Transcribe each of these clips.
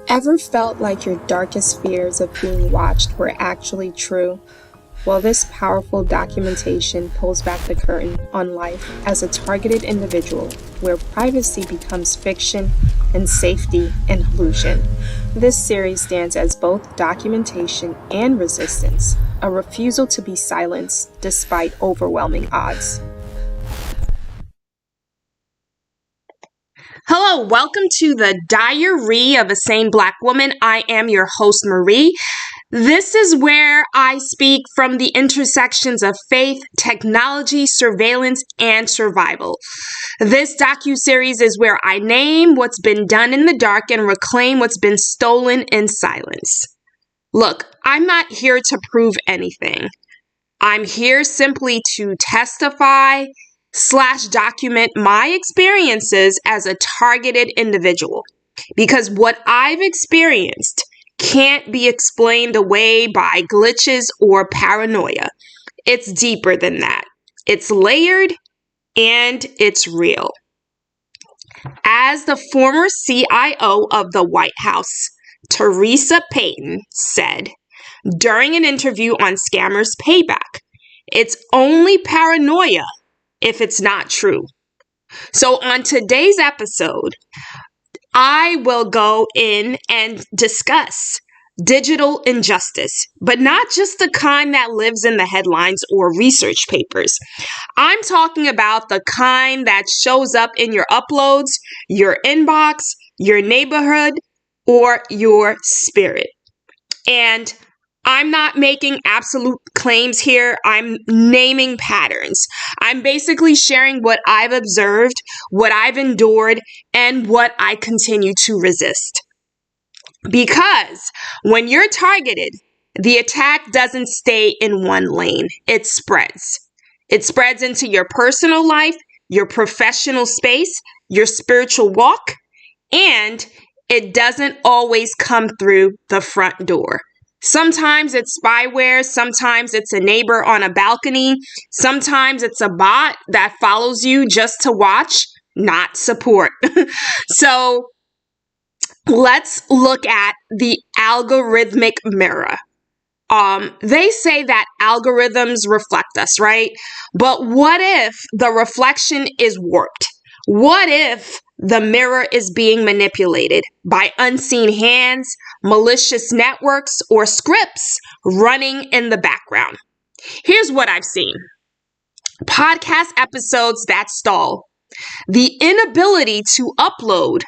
Ever felt like your darkest fears of being watched were actually true? Well, this powerful documentation pulls back the curtain on life as a targeted individual, where privacy becomes fiction and safety an illusion. This series stands as both documentation and resistance, a refusal to be silenced despite overwhelming odds. Hello, welcome to the Dire-Rie of a Sane Black Woman. I am your host, Marie. This is where I speak from the intersections of faith, technology, surveillance, and survival. This docuseries is where I name what's been done in the dark and reclaim what's been stolen in silence. Look, I'm not here to prove anything. I'm here simply to testify / document my experiences as a targeted individual. Because what I've experienced can't be explained away by glitches or paranoia. It's deeper than that. It's layered and it's real. As the former CIO of the White House, Teresa Payton, said during an interview on Scammers Payback, it's only paranoia if it's not true. So on today's episode, I will go in and discuss digital injustice, but not just the kind that lives in the headlines or research papers. I'm talking about the kind that shows up in your uploads, your inbox, your neighborhood, or your spirit. And I'm not making absolute claims here. I'm naming patterns. I'm basically sharing what I've observed, what I've endured, and what I continue to resist. Because when you're targeted, the attack doesn't stay in one lane. It spreads. It spreads into your personal life, your professional space, your spiritual walk, and it doesn't always come through the front door. Sometimes it's spyware, sometimes it's a neighbor on a balcony, sometimes it's a bot that follows you just to watch, not support. So let's look at the algorithmic mirror. They say that algorithms reflect us, right? But what if the reflection is warped? What if the mirror is being manipulated by unseen hands, malicious networks, or scripts running in the background? Here's what I've seen. Podcast episodes that stall. The inability to upload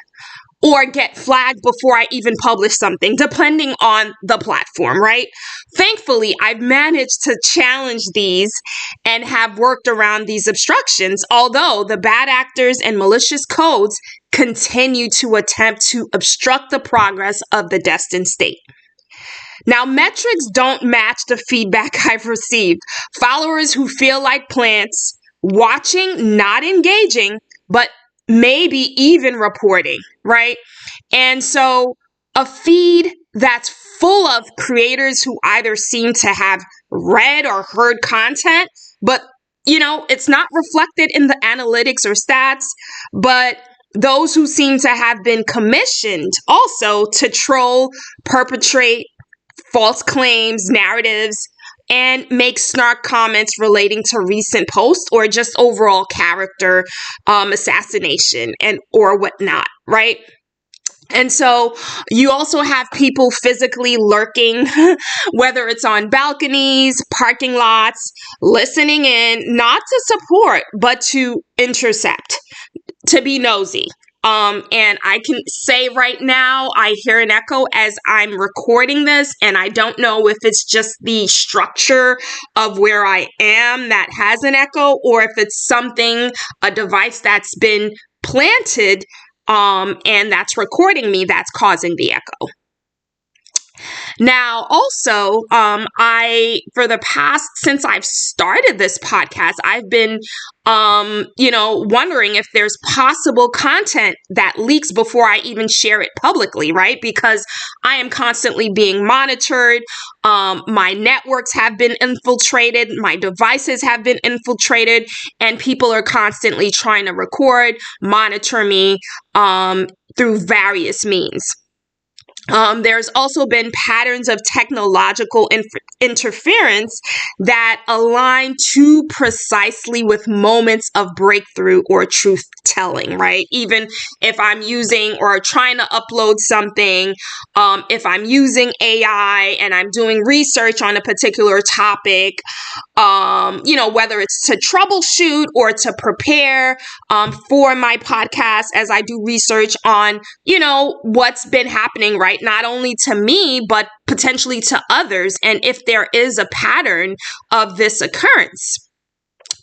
or get flagged before I even publish something, depending on the platform, right? Thankfully, I've managed to challenge these and have worked around these obstructions, although the bad actors and malicious codes continue to attempt to obstruct the progress of the destined state. Now, metrics don't match the feedback I've received. Followers who feel like plants, watching, not engaging, but maybe even reporting, right? And so a feed that's full of creators who either seem to have read or heard content, but, it's not reflected in the analytics or stats, but those who seem to have been commissioned also to troll, perpetrate false claims, narratives, and make snark comments relating to recent posts or just overall character assassination and or whatnot, right? And so you also have people physically lurking, whether it's on balconies, parking lots, listening in, not to support, but to intercept, to be nosy. And I can say right now, I hear an echo as I'm recording this, and I don't know if it's just the structure of where I am that has an echo, or if it's a device that's been planted, and that's recording me that's causing the echo. Now, also, since I've started this podcast, I've been, wondering if there's possible content that leaks before I even share it publicly, right? Because I am constantly being monitored. My networks have been infiltrated. My devices have been infiltrated, and people are constantly trying to record, monitor me, through various means. There's also been patterns of technological interference that align too precisely with moments of breakthrough or truth telling, right? Even if I'm using or trying to upload something, if I'm using AI and I'm doing research on a particular topic, whether it's to troubleshoot or to prepare for my podcast as I do research on, what's been happening, right? Not only to me, but potentially to others. And if there is a pattern of this occurrence.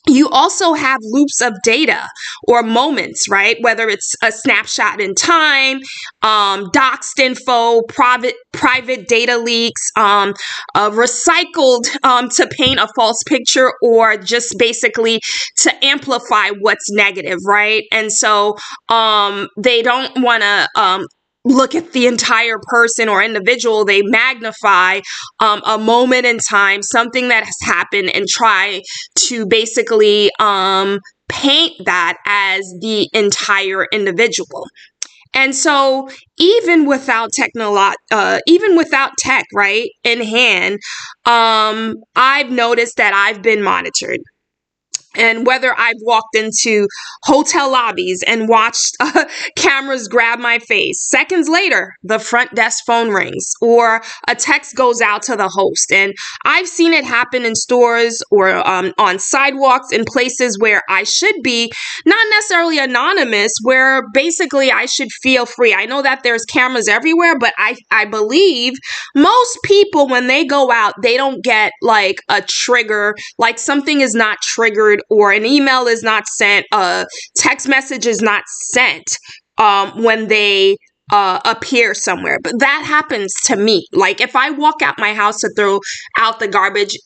You also have loops of data or moments, right? Whether it's a snapshot in time, doxed info, private data leaks, recycled to paint a false picture, or just basically to amplify what's negative, right? And so they don't want to look at the entire person or individual. They magnify a moment in time, something that has happened, and try to basically paint that as the entire individual. And so even without even without tech, right, in hand, I've noticed that I've been monitored. And whether I've walked into hotel lobbies and watched cameras grab my face, seconds later, the front desk phone rings or a text goes out to the host. And I've seen it happen in stores or on sidewalks in places where I should be not necessarily anonymous, where basically I should feel free. I know that there's cameras everywhere, but I believe most people, when they go out, they don't get like a trigger, like something is not triggered, or an email is not sent, a text message is not sent when they appear somewhere. But that happens to me. Like if I walk out my house to throw out the garbage,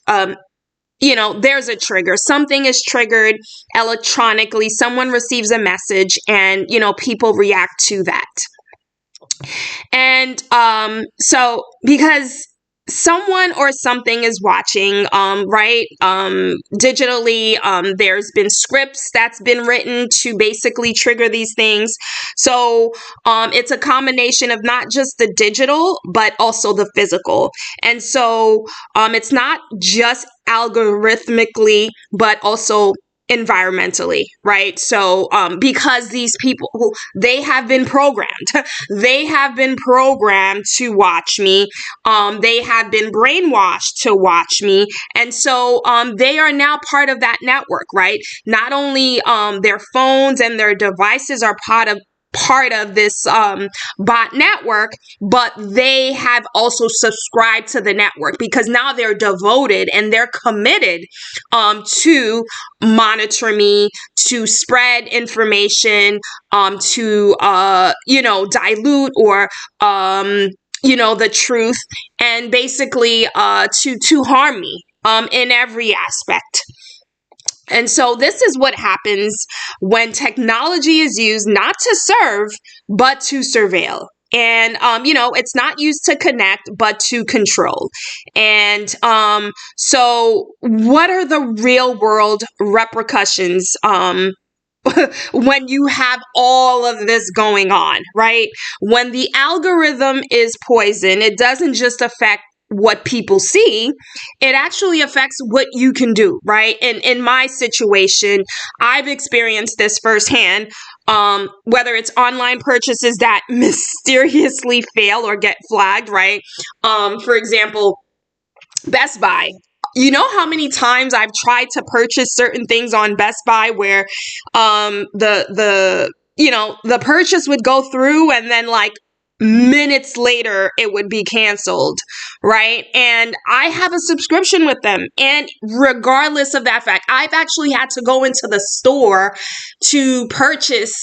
there's a trigger. Something is triggered electronically. Someone receives a message and, people react to that. And so because someone or something is watching, right? Digitally, there's been scripts that's been written to basically trigger these things. So it's a combination of not just the digital, but also the physical. And so it's not just algorithmically, but also environmentally, right? So because these people, they have been programmed to watch me, they have been brainwashed to watch me, and so they are now part of that network, right? Not only their phones and their devices are part of this bot network, but they have also subscribed to the network because now they're devoted and they're committed to monitor me, to spread information, to dilute or the truth, and basically to harm me in every aspect. And so this is what happens when technology is used not to serve, but to surveil. And, it's not used to connect, but to control. And so what are the real world repercussions when you have all of this going on, right? When the algorithm is poison, it doesn't just affect what people see, it actually affects what you can do, right? And in my situation, I've experienced this firsthand, whether it's online purchases that mysteriously fail or get flagged, right? For example, Best Buy. You know how many times I've tried to purchase certain things on Best Buy where the purchase would go through and then like minutes later it would be canceled, right? And I have a subscription with them, and regardless of that fact, I've actually had to go into the store to purchase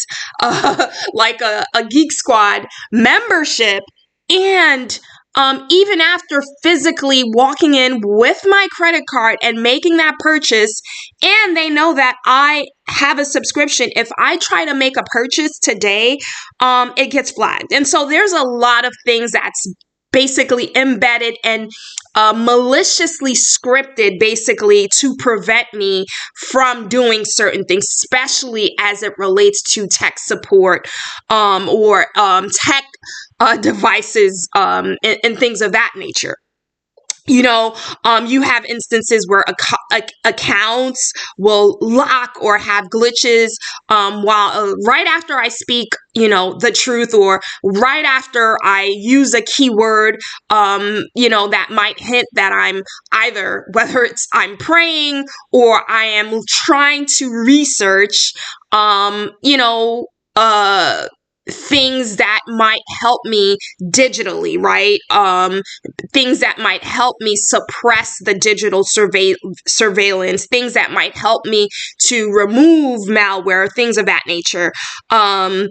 like a Geek Squad membership, and even after physically walking in with my credit card and making that purchase, and they know that I have a subscription, if I try to make a purchase today, it gets flagged. And so there's a lot of things that's basically embedded and maliciously scripted, basically, to prevent me from doing certain things, especially as it relates to tech support or tech devices and things of that nature. You have instances where accounts will lock or have glitches while right after I speak, the truth, or right after I use a keyword, that might hint that I'm either, whether it's I'm praying or I am trying to research, things that might help me digitally, right? Things that might help me suppress the digital surveillance, things that might help me to remove malware, things of that nature. Videos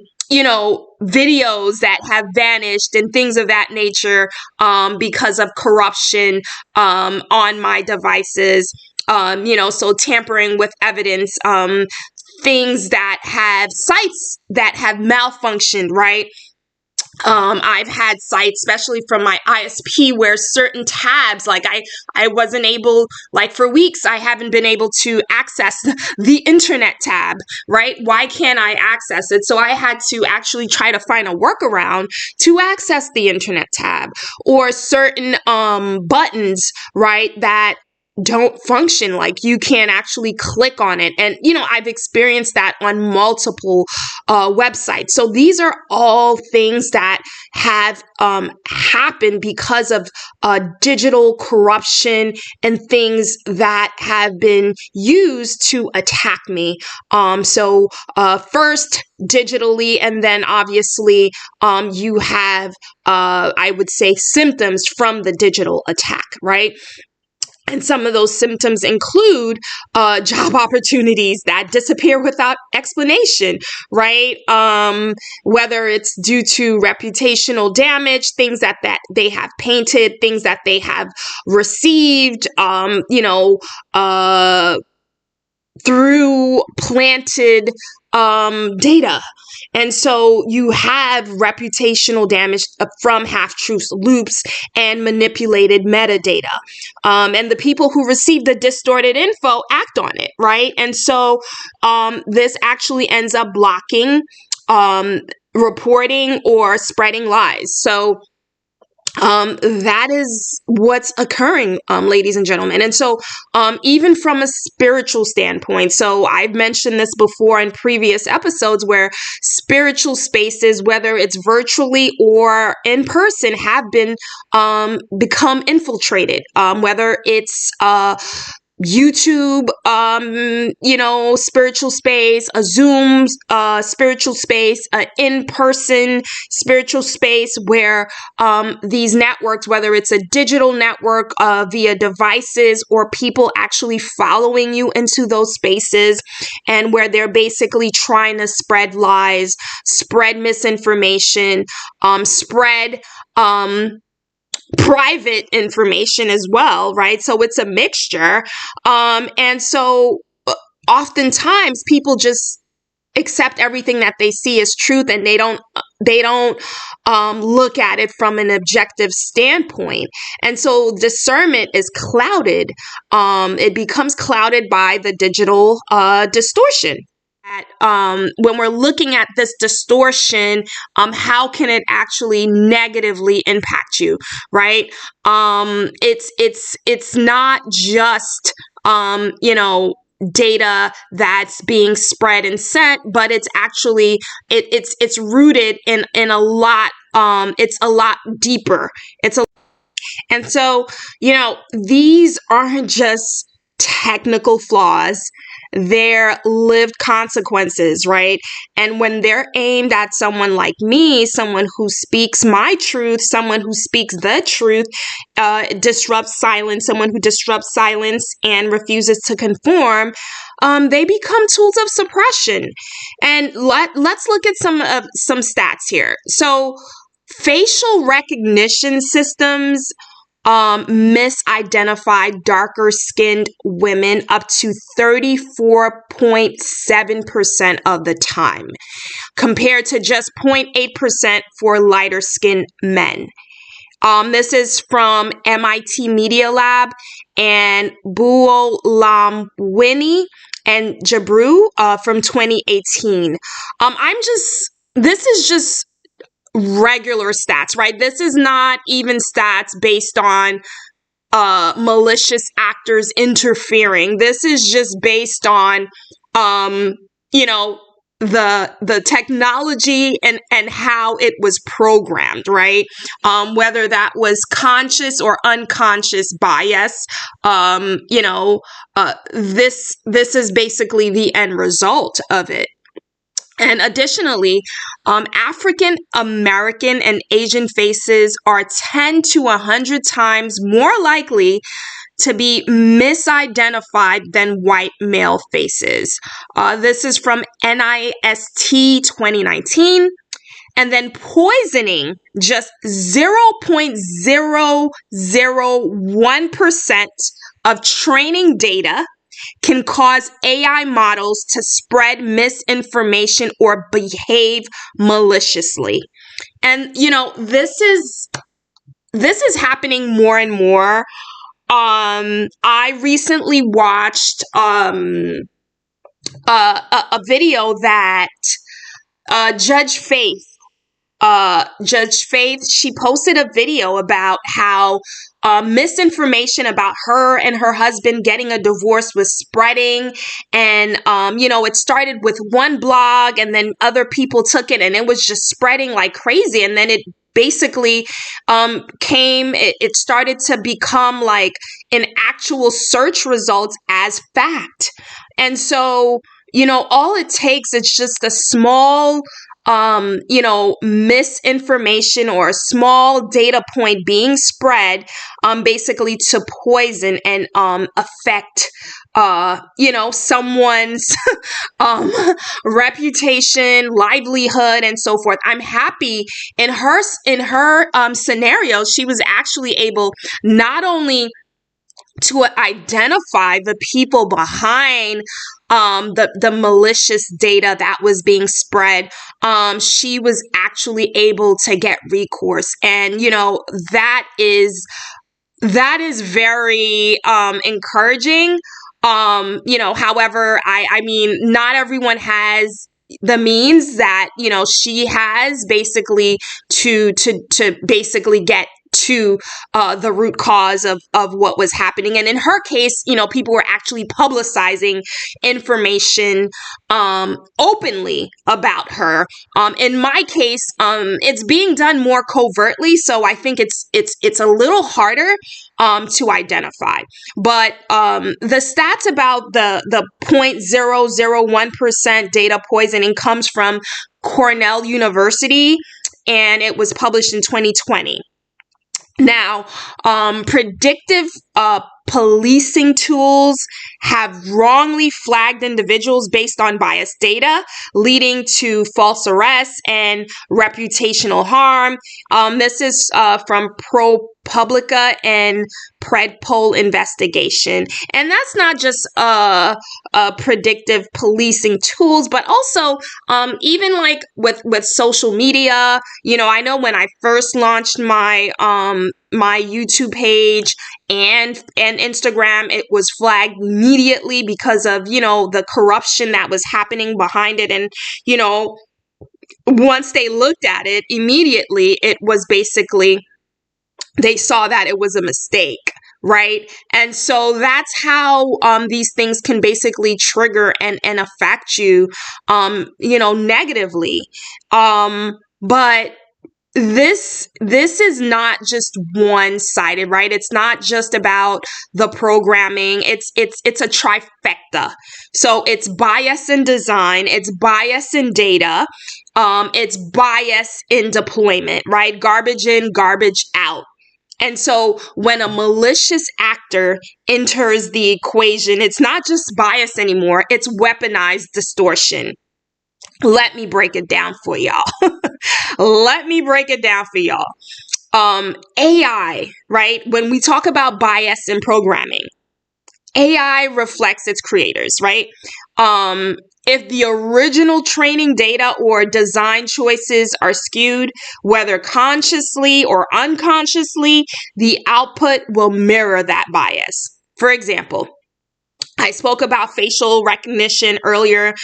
that have vanished and things of that nature because of corruption on my devices. So tampering with evidence, things that have sites that have malfunctioned, right? I've had sites, especially from my ISP, where certain tabs, like I wasn't able, like for weeks, I haven't been able to access the internet tab, right? Why can't I access it? So I had to actually try to find a workaround to access the internet tab, or certain buttons, right, that don't function, like you can't actually click on it. And I've experienced that on multiple websites. So these are all things that have happened because of digital corruption and things that have been used to attack me. So first digitally, and then obviously you have I would say symptoms from the digital attack, right? And some of those symptoms include job opportunities that disappear without explanation, right? Whether it's due to reputational damage, things that they have painted, things that they have received, through planted data. And so you have reputational damage from half-truths, loops, and manipulated metadata. And the people who receive the distorted info act on it, right? And so this actually ends up blocking reporting or spreading lies. So that is what's occurring, ladies and gentlemen. And so, even from a spiritual standpoint, so I've mentioned this before in previous episodes, where spiritual spaces, whether it's virtually or in person, have been, become infiltrated, whether it's, YouTube, spiritual space, a Zoom, spiritual space, an in-person spiritual space, where these networks, whether it's a digital network via devices, or people actually following you into those spaces, and where they're basically trying to spread lies, spread misinformation, spread private information as well, right? So it's a mixture. And so oftentimes people just accept everything that they see as truth, and they don't look at it from an objective standpoint. And so discernment is clouded. It becomes clouded by the digital distortion. When we're looking at this distortion, how can it actually negatively impact you, right? It's not just data that's being spread and sent, but it's actually it's rooted in a lot. It's a lot deeper. And so these aren't just technical flaws. They're lived consequences, right? And when they're aimed at someone like me, someone who speaks my truth, someone who speaks the truth, disrupts silence, someone who disrupts silence and refuses to conform, they become tools of suppression. And let's look at some stats here. So facial recognition systems misidentified darker skinned women up to 34.7% of the time, compared to just 0.8% for lighter skinned men. This is from MIT Media Lab and Buolamwini and Jabru from 2018. This is just regular stats, right? This is not even stats based on malicious actors interfering. This is just based on, you know, the technology and how it was programmed, right? Whether that was conscious or unconscious bias, this is basically the end result of it. And additionally, African American and Asian faces are 10 to 100 times more likely to be misidentified than white male faces. This is from NIST 2019. And then poisoning, just 0.001% of training data can cause AI models to spread misinformation or behave maliciously. And, this is happening more and more. I recently watched a video that Judge Faith, she posted a video about how misinformation about her and her husband getting a divorce was spreading. And, it started with one blog and then other people took it and it was just spreading like crazy. And then it basically it started to become like in actual search results as fact. And so, all it takes is just a small misinformation or a small data point being spread, basically to poison and affect someone's reputation, livelihood, and so forth. I'm happy in her scenario, she was actually able not only to identify the people behind the malicious data that was being spread. She was actually able to get recourse, and that is very encouraging. However, I mean, not everyone has the means that she has, basically to basically get to the root cause of what was happening. And in her case, people were actually publicizing information openly about her. In my case, it's being done more covertly, so I think it's a little harder to identify. But the stats about the 0.001% data poisoning comes from Cornell University, and it was published in 2020. Now, predictive policing tools have wrongly flagged individuals based on biased data, leading to false arrests and reputational harm. This is from ProPublica and PredPol investigation. And that's not just predictive policing tools, but also even like with social media. I know when I first launched my my YouTube page and Instagram, it was flagged immediately because of, the corruption that was happening behind it. And, once they looked at it, immediately it was basically, they saw that it was a mistake. Right. And so that's how these things can basically trigger and affect you, negatively. But this is not just one-sided, right? It's not just about the programming. It's a trifecta. So it's bias in design, it's bias in data, it's bias in deployment, right? Garbage in, garbage out. And so when a malicious actor enters the equation, it's not just bias anymore, it's weaponized distortion. Let me break it down for y'all. AI, right? When we talk about bias in programming, AI reflects its creators, right? If the original training data or design choices are skewed, whether consciously or unconsciously, the output will mirror that bias. For example, I spoke about facial recognition earlier,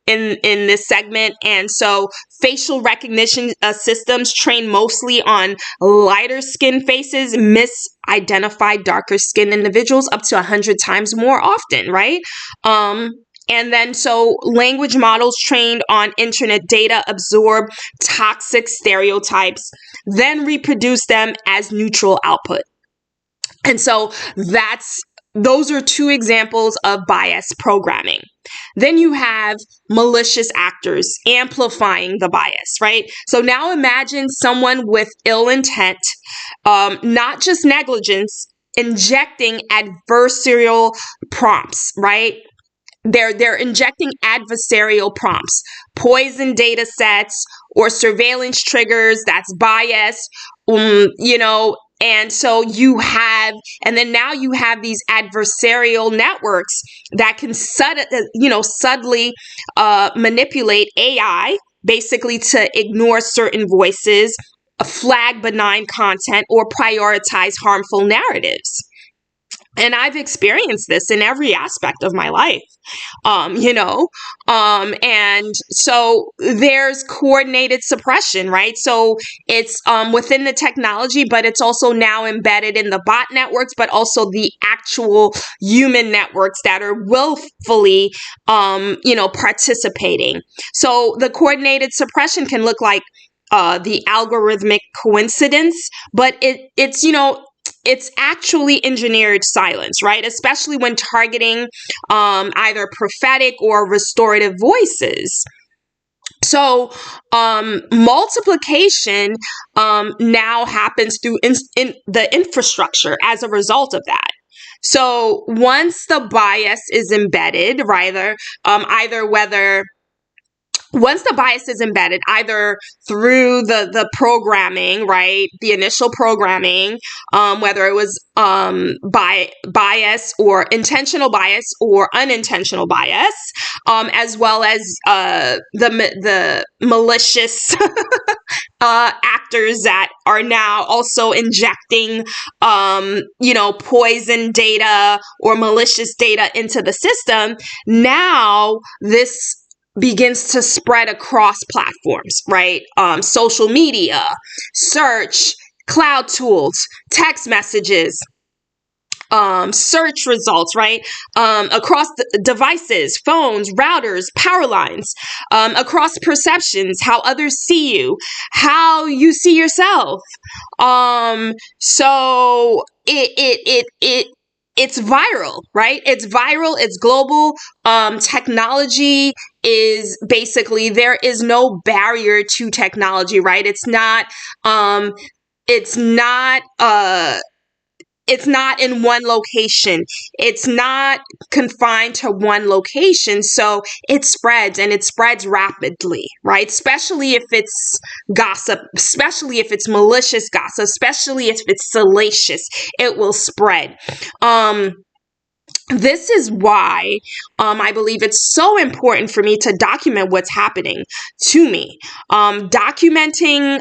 in this segment. And so facial recognition systems train mostly on lighter skin faces misidentify darker skin individuals up to 100 times more often, right? And then so language models trained on internet data absorb toxic stereotypes, then reproduce them as neutral output. And so those are two examples of bias programming. Then you have malicious actors amplifying the bias, right? So now imagine someone with ill intent, not just negligence, injecting adversarial prompts, right? They're injecting adversarial prompts, poison data sets, or surveillance triggers that's biased, and so now you have these adversarial networks that can subtly manipulate AI, basically to ignore certain voices, flag benign content, or prioritize harmful narratives. And I've experienced this in every aspect of my life, and so there's coordinated suppression, right? So it's within the technology, but it's also now embedded in the bot networks, but also the actual human networks that are willfully, participating. So the coordinated suppression can look like the algorithmic coincidence, but it's actually engineered silence, right? Especially when targeting either prophetic or restorative voices. So multiplication now happens through in the infrastructure as a result of that. So once the bias is embedded, once the bias is embedded, either through the programming, right, the initial programming, whether it was bias or intentional bias or unintentional bias, as well as the malicious actors that are now also injecting, poison data or malicious data into the system. Now this begins to spread across platforms, right? Social media, search, cloud tools, text messages, search results, right? Across the devices, phones, routers, power lines, across perceptions, how others see you, how you see yourself. So it's viral, right? It's viral, it's global. Technology is basically, there is no barrier to technology, right? It's not in one location. It's not confined to one location. So it spreads, and it spreads rapidly, right? Especially if it's gossip, especially if it's malicious gossip, especially if it's salacious, it will spread. This is why I believe it's so important for me to document what's happening to me. Documenting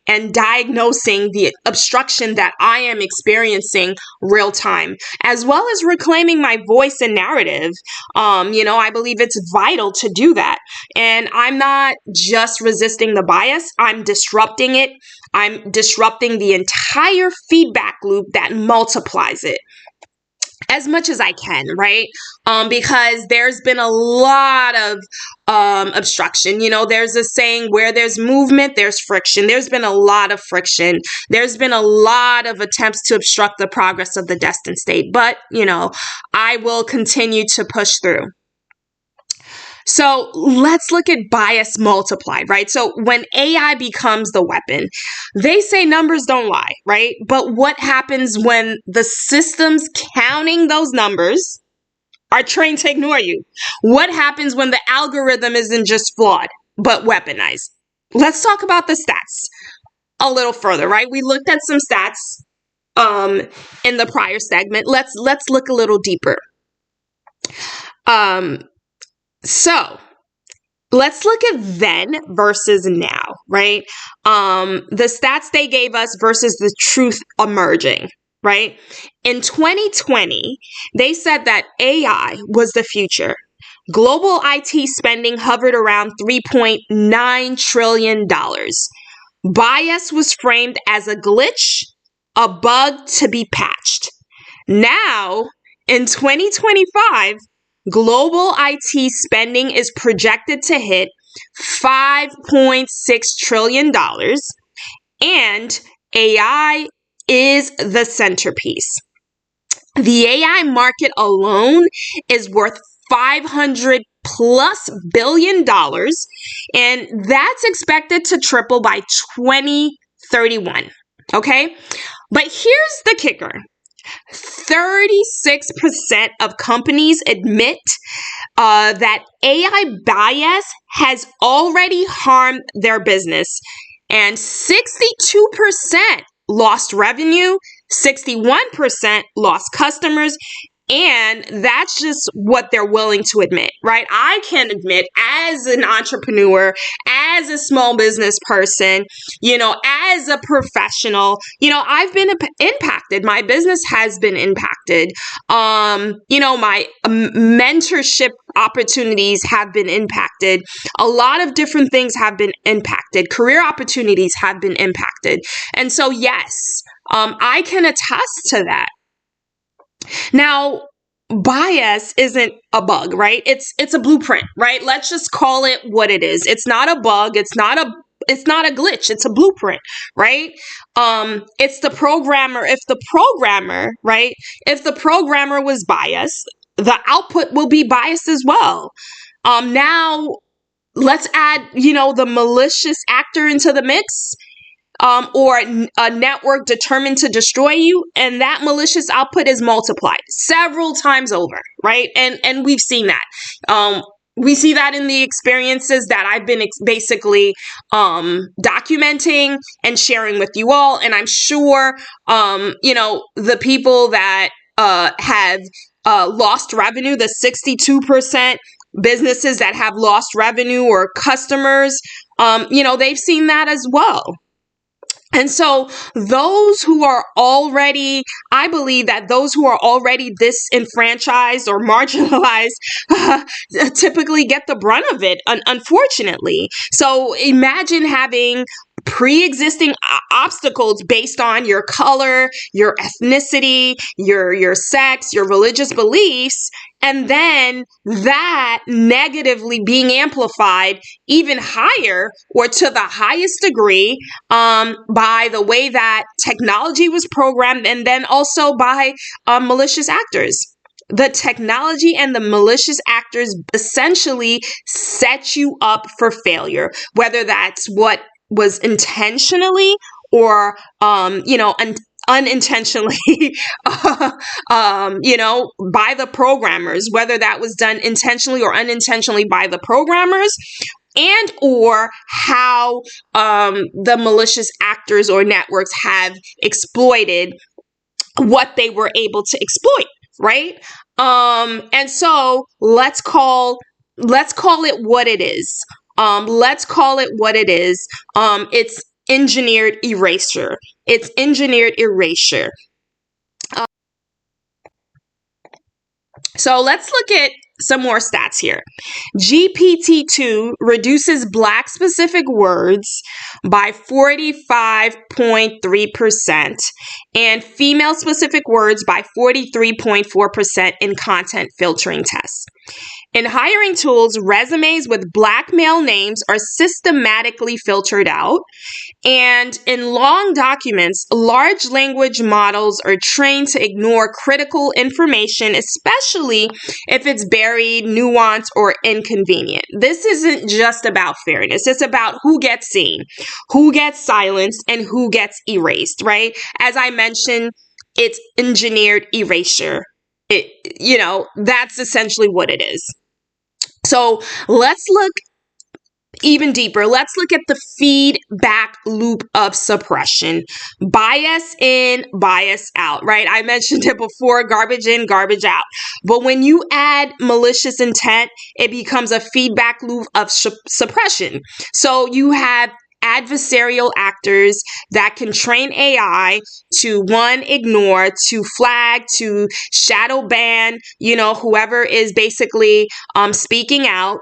and diagnosing the obstruction that I am experiencing real time, as well as reclaiming my voice and narrative. I believe it's vital to do that. And I'm not just resisting the bias, I'm disrupting it. I'm disrupting the entire feedback loop that multiplies it as much as I can, right? Because there's been a lot of obstruction. There's a saying, where there's movement, there's friction. There's been a lot of friction. There's been a lot of attempts to obstruct the progress of the destined state. But, I will continue to push through. So let's look at bias multiplied, right? So when AI becomes the weapon, they say numbers don't lie, right? But what happens when the systems counting those numbers are trained to ignore you? What happens when the algorithm isn't just flawed, but weaponized? Let's talk about the stats a little further, right? We looked at some stats in the prior segment. Let's look a little deeper. So let's look at then versus now, right? The stats they gave us versus the truth emerging, right? In 2020, they said that AI was the future. Global IT spending hovered around $3.9 trillion. Bias was framed as a glitch, a bug to be patched. Now, in 2025, global IT spending is projected to hit $5.6 trillion, and AI is the centerpiece. The AI market alone is worth $500 plus billion, and that's expected to triple by 2031. Okay? But here's the kicker. 36% of companies admit that AI bias has already harmed their business, and 62% lost revenue, 61% lost customers, and that's just what they're willing to admit, right? I can admit, as an entrepreneur, as a small business person, as a professional, I've been impacted. My business has been impacted. My mentorship opportunities have been impacted. A lot of different things have been impacted. Career opportunities have been impacted. And so, yes, I can attest to that. Now, bias isn't a bug, right? It's a blueprint, right? Let's just call it what it is. It's not a bug, it's not a glitch, it's a blueprint, right? It's the programmer. If the programmer was biased, the output will be biased as well. Now let's add, the malicious actor into the mix. Or a network determined to destroy you, and that malicious output is multiplied several times over, right? And we've seen that. We see that in the experiences that I've been basically documenting and sharing with you all, and I'm sure the people that have lost revenue, the 62% businesses that have lost revenue or customers, they've seen that as well. And so those who are already, I believe that those who are already disenfranchised or marginalized typically get the brunt of it, unfortunately. So imagine having pre-existing obstacles based on your color, your ethnicity, your sex, your religious beliefs, and then that negatively being amplified even higher or to the highest degree by the way that technology was programmed, and then also by malicious actors. The technology and the malicious actors essentially set you up for failure, whether that's what was intentionally or unintentionally by the programmers, whether that was done intentionally or unintentionally by the programmers, and or how the malicious actors or networks have exploited what they were able to exploit, right? And so let's call it what it is. Let's call it what it is. It's engineered erasure. It's engineered erasure. So let's look at some more stats here. GPT-2 reduces Black specific words by 45.3% and female specific words by 43.4% in content filtering tests. In hiring tools, resumes with Black male names are systematically filtered out. And in long documents, large language models are trained to ignore critical information, especially if it's buried, nuanced, or inconvenient. This isn't just about fairness. It's about who gets seen, who gets silenced, and who gets erased, right? As I mentioned, it's engineered erasure. That's essentially what it is. So let's look even deeper. Let's look at the feedback loop of suppression. Bias in, bias out, right? I mentioned it before, garbage in, garbage out. But when you add malicious intent, it becomes a feedback loop of suppression. So you have adversarial actors that can train AI to one, ignore, to flag, to shadow ban, whoever is basically speaking out.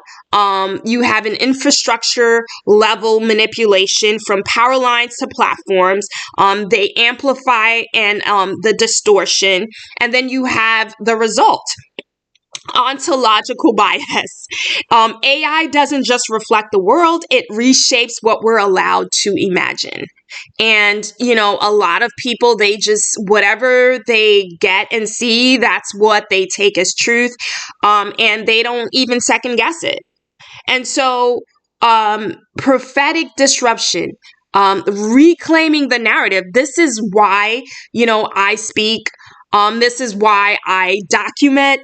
You have an infrastructure level manipulation from power lines to platforms. They amplify and the distortion, and then you have the result. Ontological bias. AI doesn't just reflect the world, it reshapes what we're allowed to imagine. And, a lot of people, they just, whatever they get and see, that's what they take as truth. And they don't even second guess it. And so, prophetic disruption, reclaiming the narrative. This is why, I speak. This is why I document.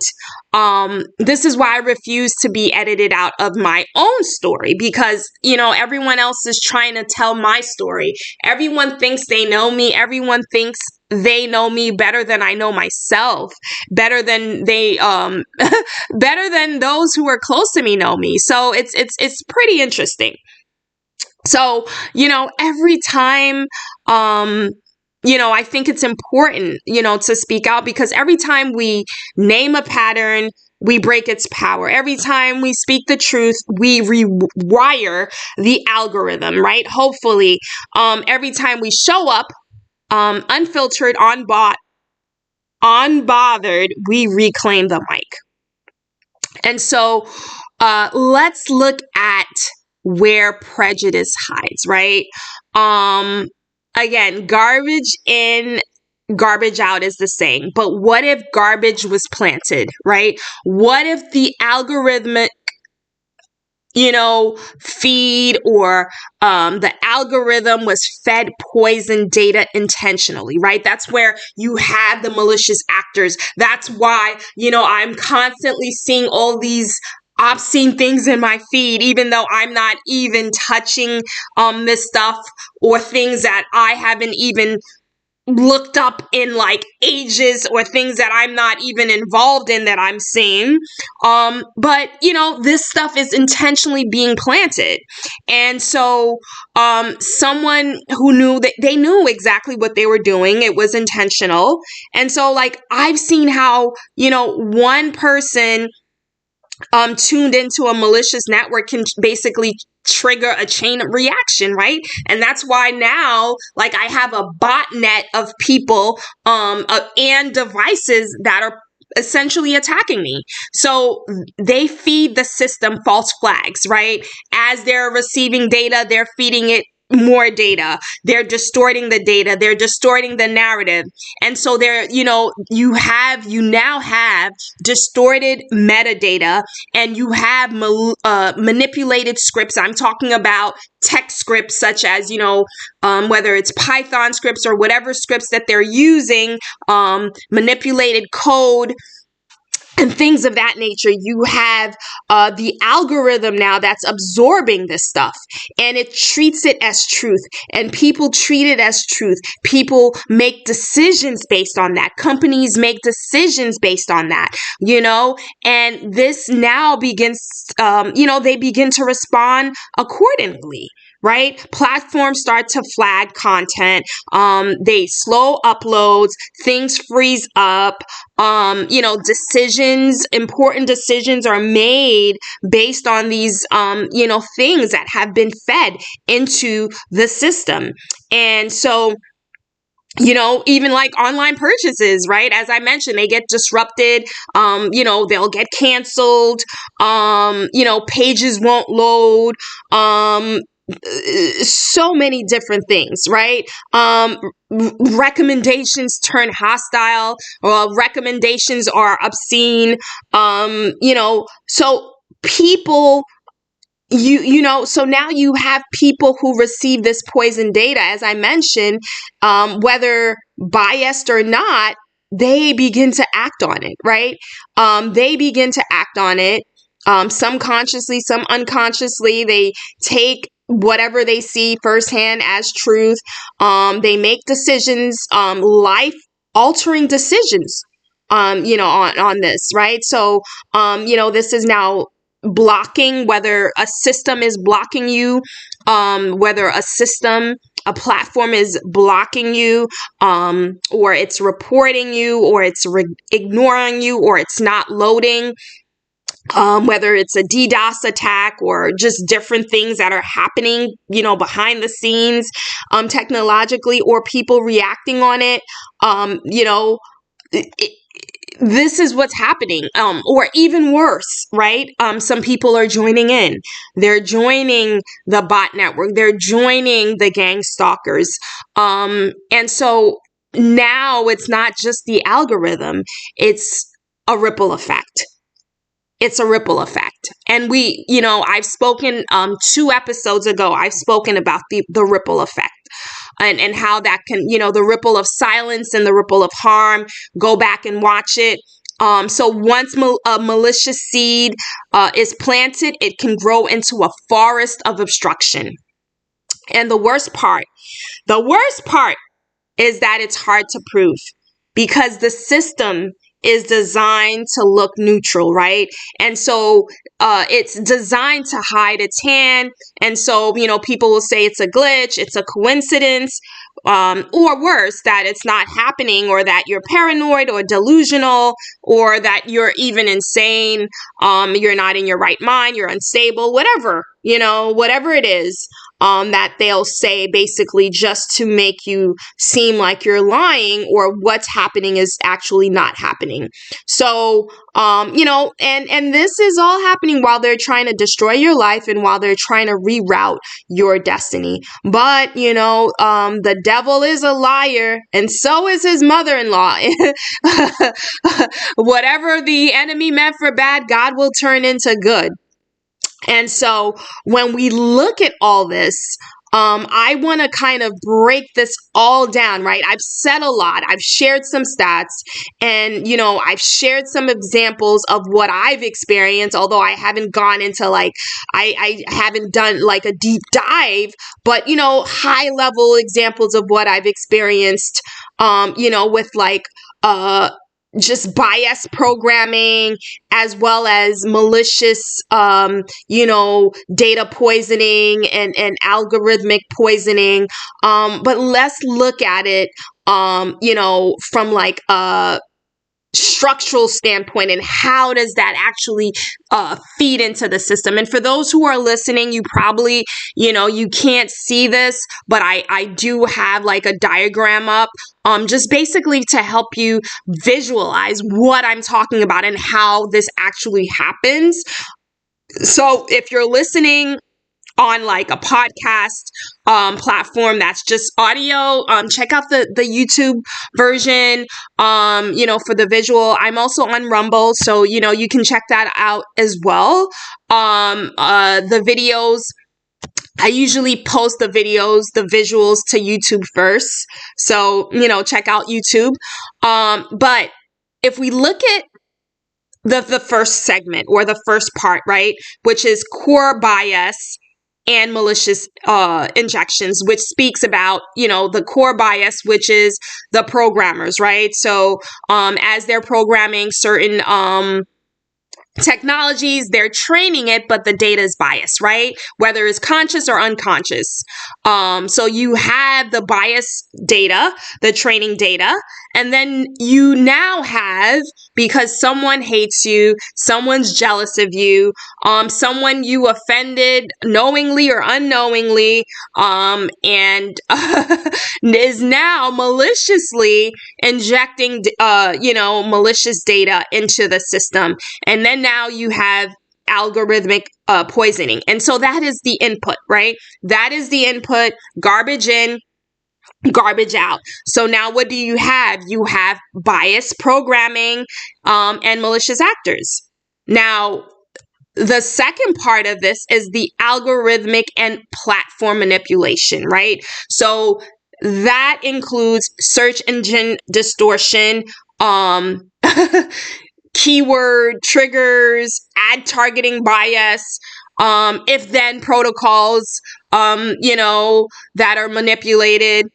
This is why I refuse to be edited out of my own story, because, everyone else is trying to tell my story. Everyone thinks they know me. Everyone thinks they know me better than I know myself, better than better than those who are close to me know me. So it's pretty interesting. So, every time, I think it's important, to speak out, because every time we name a pattern, we break its power. Every time we speak the truth, we rewire the algorithm, right? Hopefully, every time we show up, unfiltered, unbothered, we reclaim the mic. And so, let's look at where prejudice hides, right? Again, garbage in, garbage out is the saying, but what if garbage was planted, right? What if the algorithmic, feed, or the algorithm was fed poison data intentionally, right? That's where you have the malicious actors. That's why, I'm constantly seeing all these obscene things in my feed, even though I'm not even touching this stuff, or things that I haven't even looked up in like ages, or things that I'm not even involved in that I'm seeing. But this stuff is intentionally being planted. And so someone who knew that they knew exactly what they were doing, it was intentional. And so like I've seen how, one person tuned into a malicious network can basically trigger a chain reaction, right? And that's why now, like, I have a botnet of people and devices that are essentially attacking me. So they feed the system false flags, right? As they're receiving data, they're feeding it more data. They're distorting the data. They're distorting the narrative. And so you now have distorted metadata, and you have manipulated scripts. I'm talking about text scripts such as, whether it's Python scripts or whatever scripts that they're using, manipulated code, and things of that nature. You have the algorithm now that's absorbing this stuff, and it treats it as truth, and people treat it as truth. People make decisions based on that. Companies make decisions based on that, and this now begins, they begin to respond accordingly. Right? Platforms start to flag content. They slow uploads, things freeze up. Important decisions are made based on these, things that have been fed into the system. And so, even like online purchases, right? As I mentioned, they get disrupted. They'll get canceled. Pages won't load. So many different things, right? Recommendations turn hostile, or recommendations are obscene. So people, so now you have people who receive this poison data, as I mentioned, whether biased or not, they begin to act on it, right? They begin to act on it. Some consciously, some unconsciously. They take whatever they see firsthand as truth. They make decisions, life altering decisions, on this, right? So, this is now blocking, whether a system is blocking you, whether a platform is blocking you, or it's reporting you, or it's ignoring you, or it's not loading. Whether it's a DDoS attack or just different things that are happening, behind the scenes, technologically, or people reacting on it, it, this is what's happening, or even worse, right? Some people are joining in. They're joining the bot network. They're joining the gang stalkers. And so now it's not just the algorithm, it's a ripple effect. It's a ripple effect. And I've spoken 2 episodes ago, I've spoken about the ripple effect. And how that can, the ripple of silence and the ripple of harm. Go back and watch it. So once a malicious seed is planted, it can grow into a forest of obstruction. And the worst part is that it's hard to prove, because the system is designed to look neutral, right? And so it's designed to hide its hand. And so, people will say it's a glitch, it's a coincidence, or worse, that it's not happening, or that you're paranoid or delusional, or that you're even insane, you're not in your right mind, you're unstable, whatever it is. That they'll say, basically just to make you seem like you're lying, or what's happening is actually not happening. So, and this is all happening while they're trying to destroy your life and while they're trying to reroute your destiny. But, the devil is a liar, and so is his mother-in-law. Whatever the enemy meant for bad, God will turn into good. And so when we look at all this, I want to kind of break this all down, right? I've said a lot. I've shared some stats, and, I've shared some examples of what I've experienced, although I haven't gone into I haven't done like a deep dive, but, high level examples of what I've experienced, with just bias programming, as well as malicious, data poisoning and algorithmic poisoning. But let's look at it, from like a structural standpoint, and how does that actually feed into the system. And for those who are listening, you probably, you can't see this, but I do have like a diagram up, just basically to help you visualize what I'm talking about and how this actually happens. So if you're listening on like a podcast platform that's just audio, check out the YouTube version, for the visual. I'm also on Rumble, so you can check that out as well. The videos, I usually post the visuals to YouTube first, so check out YouTube. But if we look at the first segment, or the first part, right, which is core bias and malicious injections, which speaks about, the core bias, which is the programmers, right? So as they're programming certain technologies, they're training it, but the data is biased, right? Whether it's conscious or unconscious. So you have the bias data, the training data, and then you now have, because someone hates you, someone's jealous of you, someone you offended knowingly or unknowingly, and is now maliciously injecting, malicious data into the system. And then now you have algorithmic poisoning. And so that is the input, right? That is the input, garbage in, garbage out. So now what do you have? You have bias programming and malicious actors. Now, the second part of this is the algorithmic and platform manipulation, right? So that includes search engine distortion, keyword triggers, ad targeting bias, if then protocols, that are manipulated.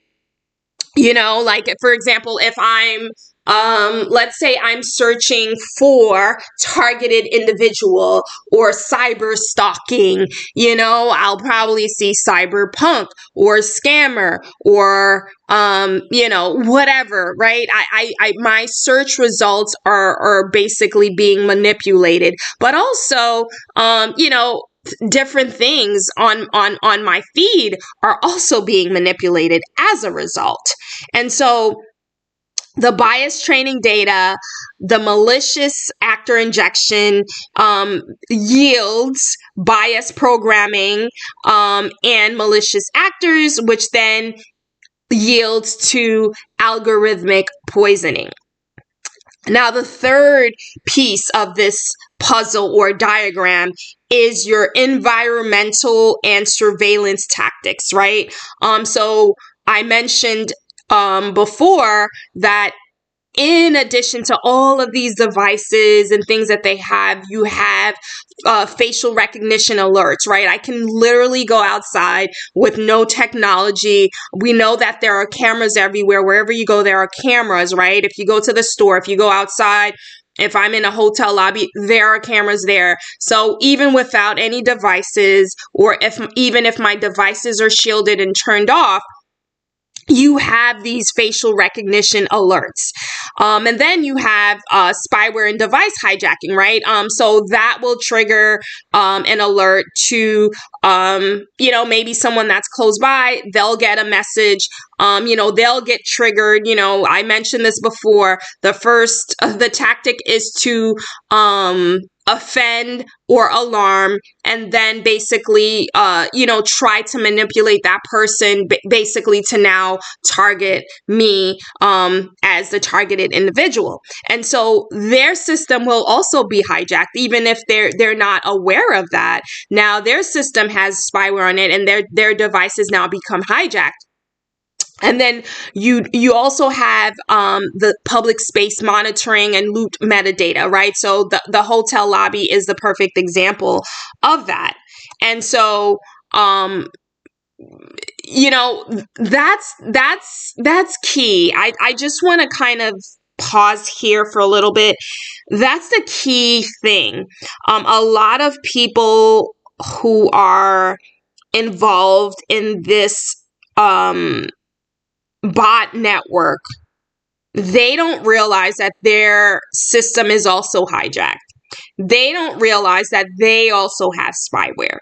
Like for example, if I'm let's say I'm searching for targeted individual or cyber stalking, I'll probably see cyberpunk or scammer or whatever, right? My search results are basically being manipulated, but also different things on my feed are also being manipulated as a result. And so the bias training data, the malicious actor injection, yields bias programming, and malicious actors, which then yields to algorithmic poisoning. Now, the third piece of this puzzle or diagram is your environmental and surveillance tactics, right? So I mentioned before that in addition to all of these devices and things that they have, you have facial recognition alerts, right? I can literally go outside with no technology. We know that there are cameras everywhere. Wherever you go, there are cameras, right? If you go to the store, if you go outside, if I'm in a hotel lobby, there are cameras there. So even without any devices, or even if my devices are shielded and turned off, you have these facial recognition alerts. And then you have spyware and device hijacking, right? So that will trigger an alert to, maybe someone that's close by, they'll get a message, they'll get triggered. I mentioned this before. The tactic is to offend or alarm, and then basically, try to manipulate that person, basically to now target me as the targeted individual. And so their system will also be hijacked, even if they're not aware of that. Now their system has spyware on it, and their devices now become hijacked. And then you also have the public space monitoring and loot metadata, right? So the hotel lobby is the perfect example of that. And so that's key. I just want to kind of pause here for a little bit. That's the key thing. A lot of people who are involved in this bot network, they don't realize that their system is also hijacked. They don't realize that they also have spyware.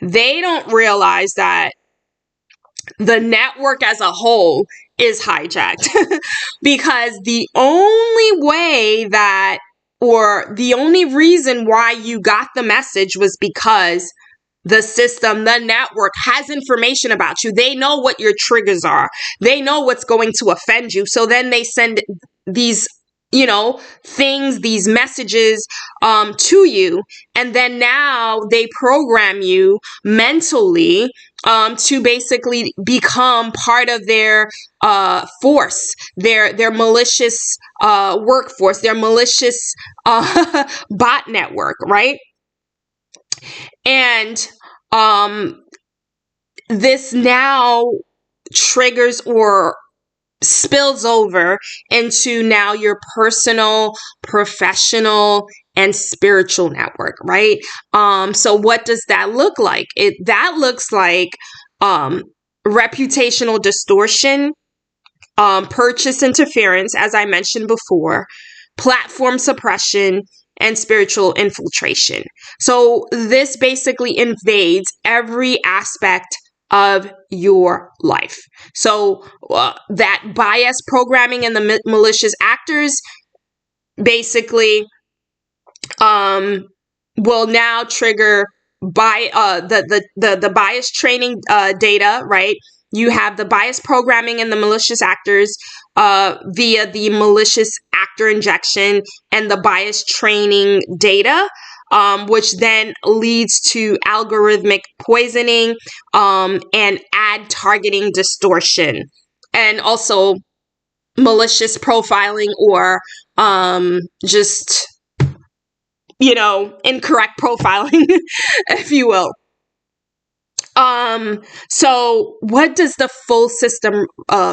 They don't realize that the network as a whole is hijacked because the only way that, or the only reason why you got the message was because the system, the network has information about you. They know what your triggers are. They know what's going to offend you. So then they send these, things, these messages to you. And then now they program you mentally to basically become part of their force, their malicious workforce, their malicious bot network, right? And this now triggers or spills over into now your personal, professional, and spiritual network, right? So what does that look like? That looks like reputational distortion, purchase interference, as I mentioned before, platform suppression, and spiritual infiltration. So this basically invades every aspect of your life. So that bias programming and the malicious actors basically will now trigger by the bias training data, right? You have the bias programming and the malicious actors via the malicious actor injection and the bias training data, which then leads to algorithmic poisoning and ad targeting distortion, and also malicious profiling or just incorrect profiling, if you will. So what does the full system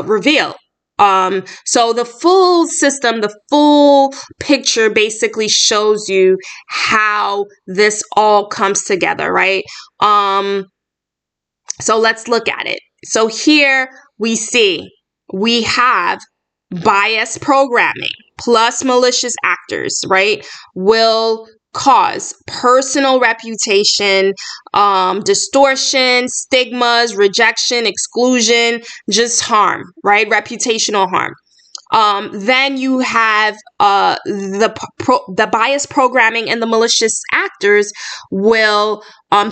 reveal? So the full system, the full picture basically shows you how this all comes together, right? So let's look at it. So here we have bias programming plus malicious actors, right? Will cause personal reputation, distortion, stigmas, rejection, exclusion, just harm, right? Reputational harm. Then you have the bias programming and the malicious actors will,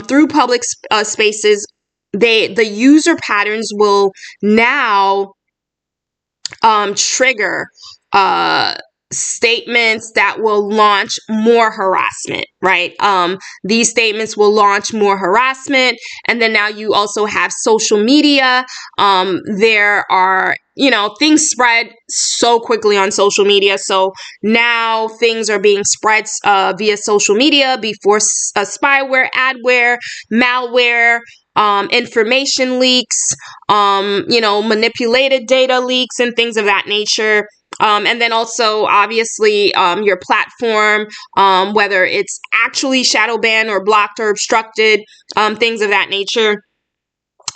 through public spaces, the user patterns will now trigger statements that will launch more harassment, right? These statements will launch more harassment. And then now you also have social media. There are, things spread so quickly on social media. So now things are being spread via social media before spyware, adware, malware, information leaks, manipulated data leaks and things of that nature. And then also, obviously, your platform, whether it's actually shadow banned or blocked or obstructed, things of that nature,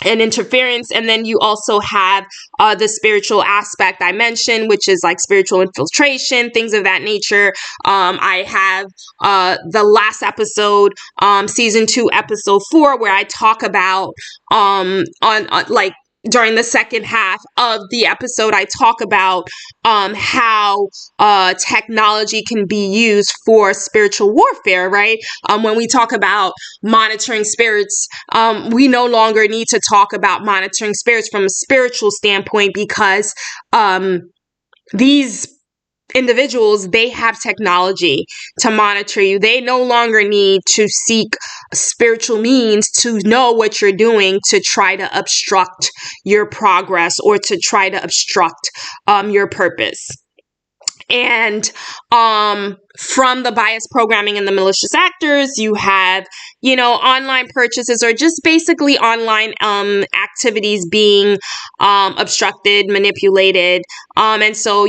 and interference. And then you also have the spiritual aspect I mentioned, which is like spiritual infiltration, things of that nature. I have the last episode, season 2, episode 4, where I talk about on like during the second half of the episode, I talk about how technology can be used for spiritual warfare, right? When we talk about monitoring spirits, we no longer need to talk about monitoring spirits from a spiritual standpoint because these individuals, they have technology to monitor you. They no longer need to seek spiritual means to know what you're doing to try to obstruct your progress or to try to obstruct your purpose. And from the bias programming and the malicious actors, you have, online purchases or just basically online activities being obstructed, manipulated. And so,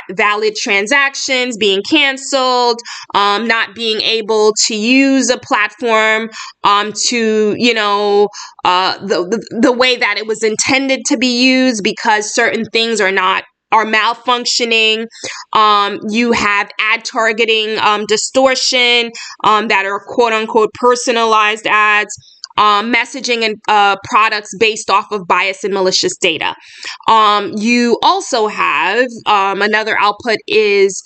valid transactions being canceled, not being able to use a platform to, the way that it was intended to be used because certain things are malfunctioning. You have ad targeting, distortion, that are quote unquote personalized ads, messaging and products based off of bias and malicious data. You also have another output is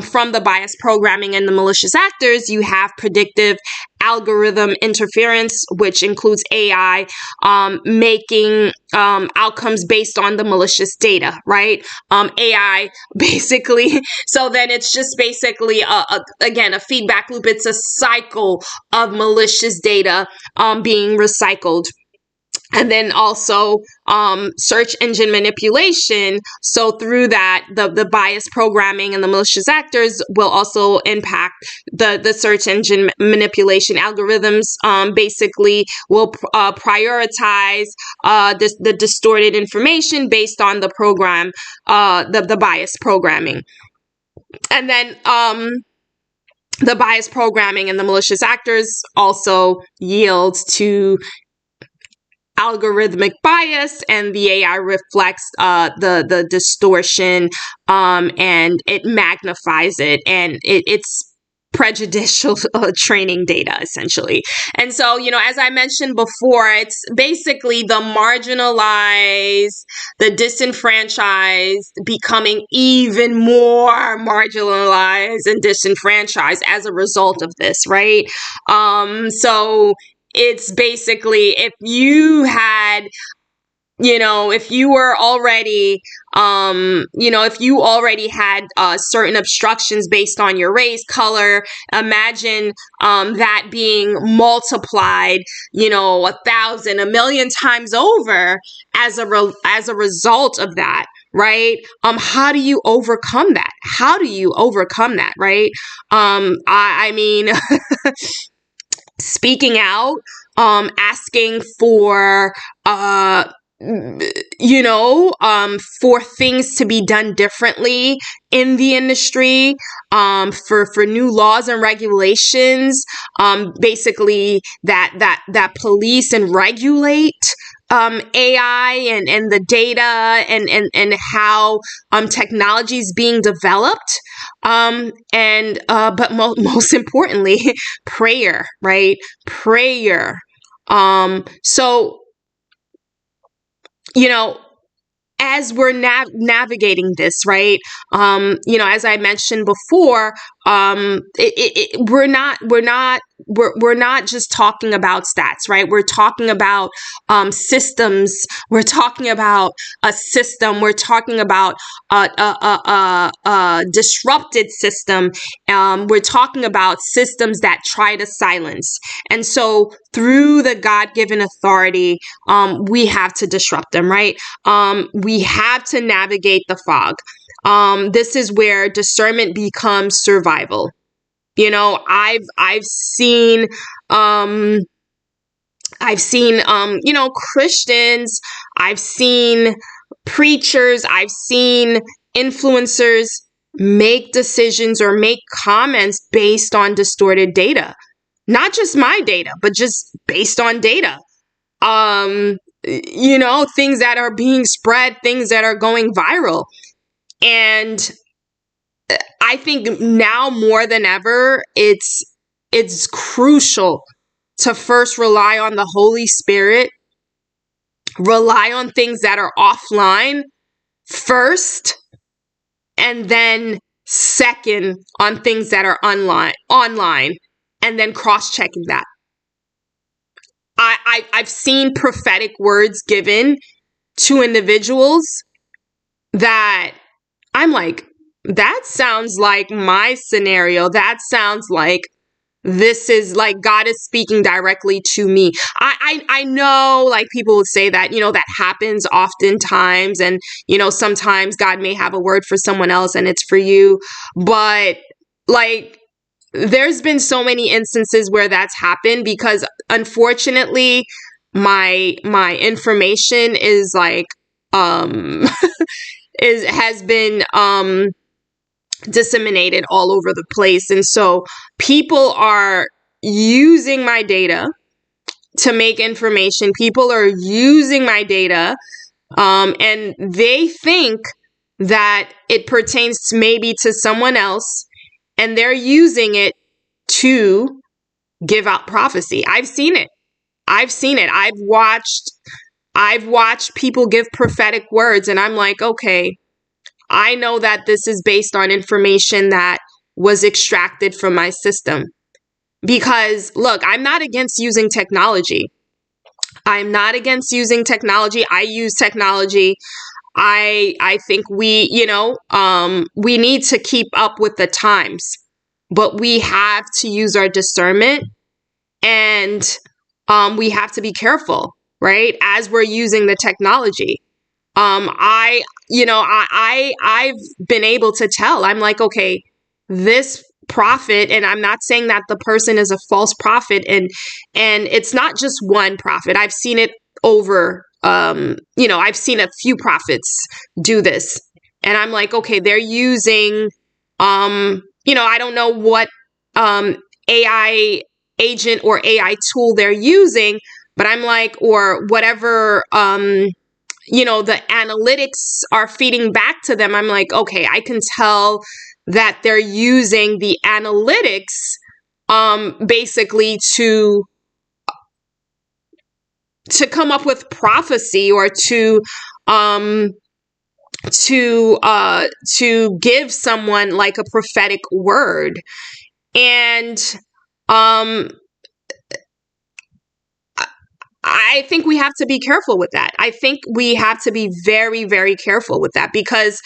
from the bias programming and the malicious actors, you have predictive algorithm interference, which includes AI making outcomes based on the malicious data, right? AI basically, so then it's just basically, again, a feedback loop. It's a cycle of malicious data being recycled. And then also search engine manipulation. So through that, the bias programming and the malicious actors will also impact the search engine manipulation algorithms. Basically, will prioritize the distorted information based on the program, the bias programming. And then the bias programming and the malicious actors also yields to algorithmic bias, and the AI reflects the distortion, and it magnifies it, and it's prejudicial training data essentially. And so, as I mentioned before, it's basically the marginalized, the disenfranchised becoming even more marginalized and disenfranchised as a result of this, right? So it's basically, if you had, if you were already, if you already had certain obstructions based on your race, color, imagine that being multiplied, 1,000, 1,000,000 times over as a result of that, right? How do you overcome that? How do you overcome that, right? I mean, speaking out, asking for, for things to be done differently in the industry, for new laws and regulations, basically that police and regulate AI and the data and how technology is being developed, but most importantly, prayer, right? Prayer. So, as we're navigating this, right? As I mentioned before, we're not just talking about stats, right? We're talking about systems. We're talking about a system. We're talking about a disrupted system. We're talking about systems that try to silence. And so through the God-given authority, we have to disrupt them, right? We have to navigate the fog. This is where discernment becomes survival. I've seen Christians, I've seen preachers, I've seen influencers make decisions or make comments based on distorted data. Not just my data, but just based on data. Things that are being spread, things that are going viral. And I think now more than ever, it's crucial to first rely on the Holy Spirit, rely on things that are offline first, and then second on things that are online, and then cross-checking that. I've seen prophetic words given to individuals that I'm like, that sounds like my scenario. That sounds like this is like God is speaking directly to me. I know, like, people would say that, that happens oftentimes. And, sometimes God may have a word for someone else and it's for you. But like, there's been so many instances where that's happened because unfortunately my information is like, has been, disseminated all over the place. And so people are using my data to make information. People are using my data, and they think that it pertains maybe to someone else, and they're using it to give out prophecy. I've seen it. I've watched people give prophetic words, and I'm like, okay, I know that this is based on information that was extracted from my system. Because, look, I'm not against using technology. I'm not against using technology. I use technology. I think we need to keep up with the times, but we have to use our discernment, and we have to be careful, right? As we're using the technology. I've been able to tell. I'm like, okay, this prophet, and I'm not saying that the person is a false prophet, and it's not just one prophet. I've seen it over, I've seen a few prophets do this, and I'm like, okay, they're using, I don't know what AI agent or AI tool they're using, but I'm like, or whatever, the analytics are feeding back to them. I'm like, okay, I can tell that they're using the analytics, basically to come up with prophecy or to give someone like a prophetic word. And I think we have to be careful with that. I think we have to be very, very careful with that, because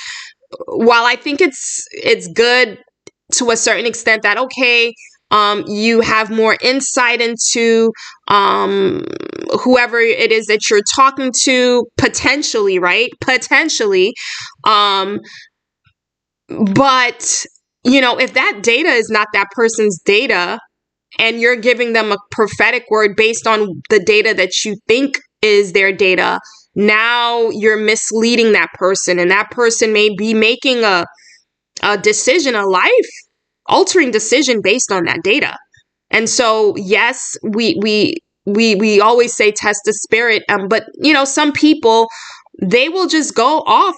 while I think it's good to a certain extent that, okay, You have more insight into whoever it is that you're talking to, potentially, right? Potentially. But, if that data is not that person's data, and you're giving them a prophetic word based on the data that you think is their data, now you're misleading that person, and that person may be making a decision, a life altering decision based on that data. And so, yes, we always say test the spirit, but some people, they will just go off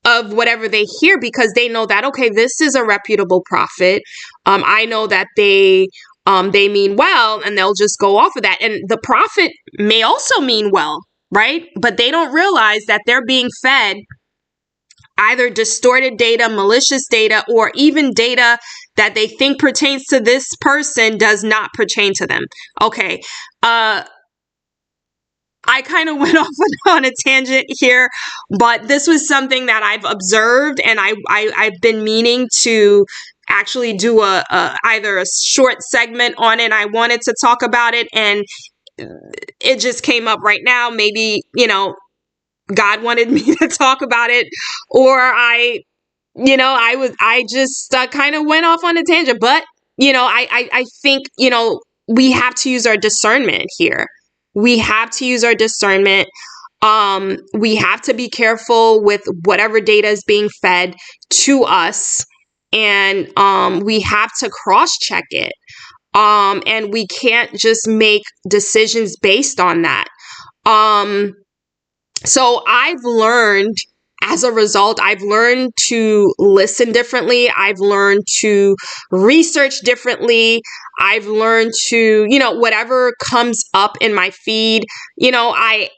of whatever they hear because they know that, okay, this is a reputable prophet. I know that they mean well, and they'll just go off of that. And the prophet may also mean well, right? But they don't realize that they're being fed either distorted data, malicious data, or even data that they think pertains to this person does not pertain to them. Okay. I kind of went off on a tangent here, but this was something that I've observed, and I've been meaning to actually do either a short segment on it. I wanted to talk about it, and it just came up right now. Maybe, God wanted me to talk about it, or I just kind of went off on a tangent. But, I think, we have to use our discernment here. We have to use our discernment. We have to be careful with whatever data is being fed to us. And we have to cross-check it. And we can't just make decisions based on that. So I've learned, as a result, I've learned to listen differently. I've learned to research differently. I've learned to, whatever comes up in my feed, I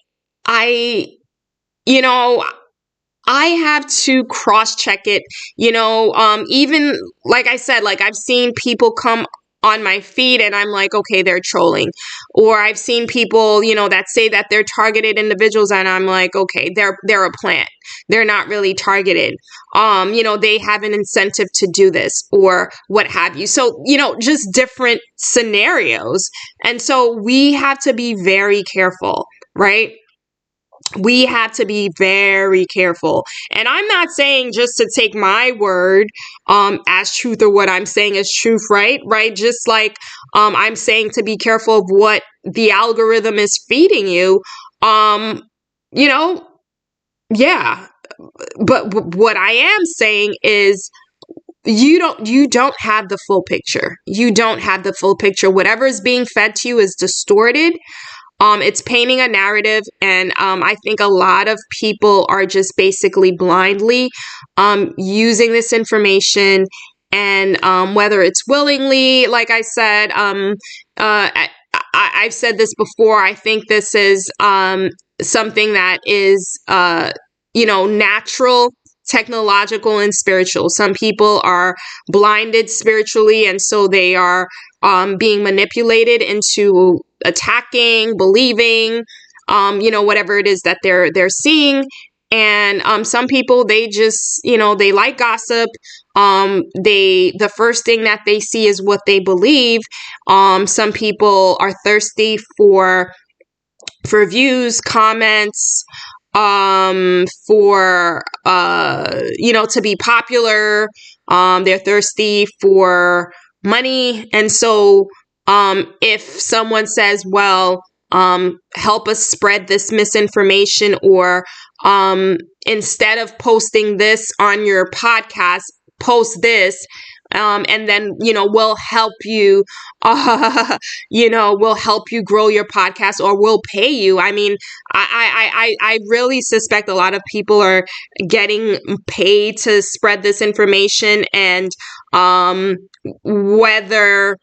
have to cross-check it, even like I said, like I've seen people come on my feed and I'm like, okay, they're trolling. Or I've seen people, that say that they're targeted individuals and I'm like, okay, they're a plant. They're not really targeted. They have an incentive to do this or what have you. So, just different scenarios. And so we have to be very careful, right? We have to be very careful. And I'm not saying just to take my word as truth, or what I'm saying is truth, right? Just like I'm saying to be careful of what the algorithm is feeding you. Yeah. But what I am saying is you don't have the full picture. You don't have the full picture. Whatever is being fed to you is distorted. It's painting a narrative, and I think a lot of people are just basically blindly using this information, and whether it's willingly, like I said, I've said this before. I think this is something that is natural, technological, and spiritual. Some people are blinded spiritually, and so they are being manipulated into attacking, believing, whatever it is that they're seeing. And some people, they just, they like gossip. The first thing that they see is what they believe. Some people are thirsty for views, comments, for to be popular. They're thirsty for money. And so if someone says, well, help us spread this misinformation, or instead of posting this on your podcast, post this, and then, we'll help you, we'll help you grow your podcast, or we'll pay you. I mean, I really suspect a lot of people are getting paid to spread this information, and whether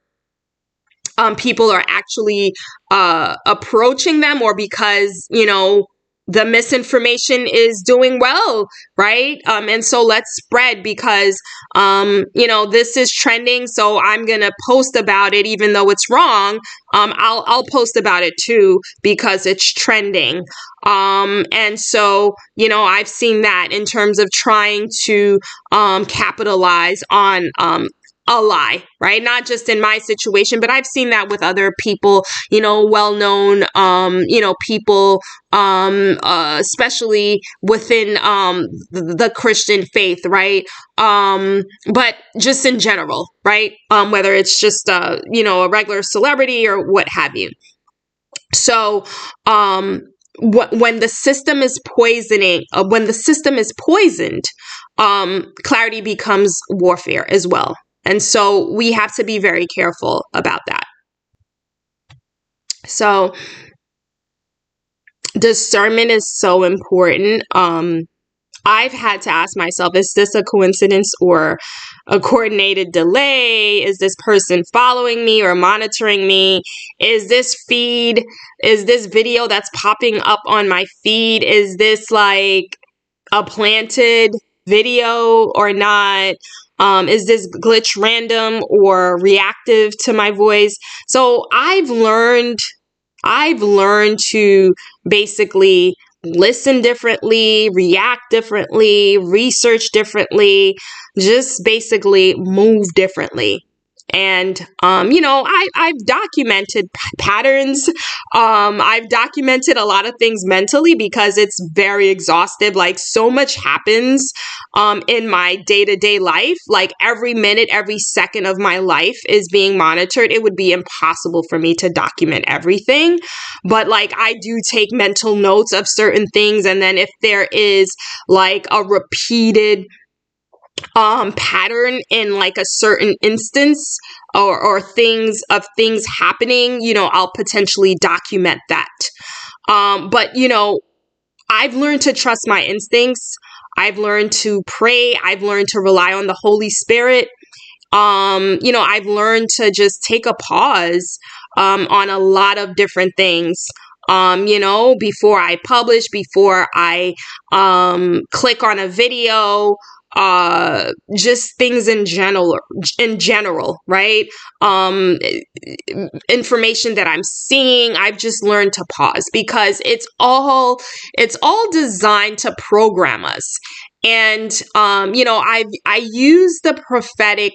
people are actually approaching them, or because, the misinformation is doing well, right? And so let's spread because, this is trending. So I'm going to post about it, even though it's wrong. I'll post about it too, because it's trending. And so, I've seen that in terms of trying to capitalize on a lie, right? Not just in my situation, but I've seen that with other people, well-known, people, especially within, the Christian faith, right? But just in general, right? Whether it's just, a regular celebrity or what have you. So, when the system is poisoned, clarity becomes warfare as well. And so we have to be very careful about that. So discernment is so important. I've had to ask myself, is this a coincidence or a coordinated delay? Is this person following me or monitoring me? Is this video that's popping up on my feed, is this like a planted video or not? Is this glitch random or reactive to my voice? So I've learned to basically listen differently, react differently, research differently, just basically move differently. And, I've documented patterns. I've documented a lot of things mentally because it's very exhaustive. Like, so much happens, in my day-to-day life. Like, every minute, every second of my life is being monitored. It would be impossible for me to document everything. But like, I do take mental notes of certain things. And then if there is like a repeated pattern in like a certain instance or things happening, I'll potentially document that. But I've learned to trust my instincts. I've learned to pray. I've learned to rely on the Holy Spirit. I've learned to just take a pause on a lot of different things. Before I publish, before I click on a video, just things in general, right? Information that I'm seeing, I've just learned to pause because it's all designed to program us. And I use the prophetic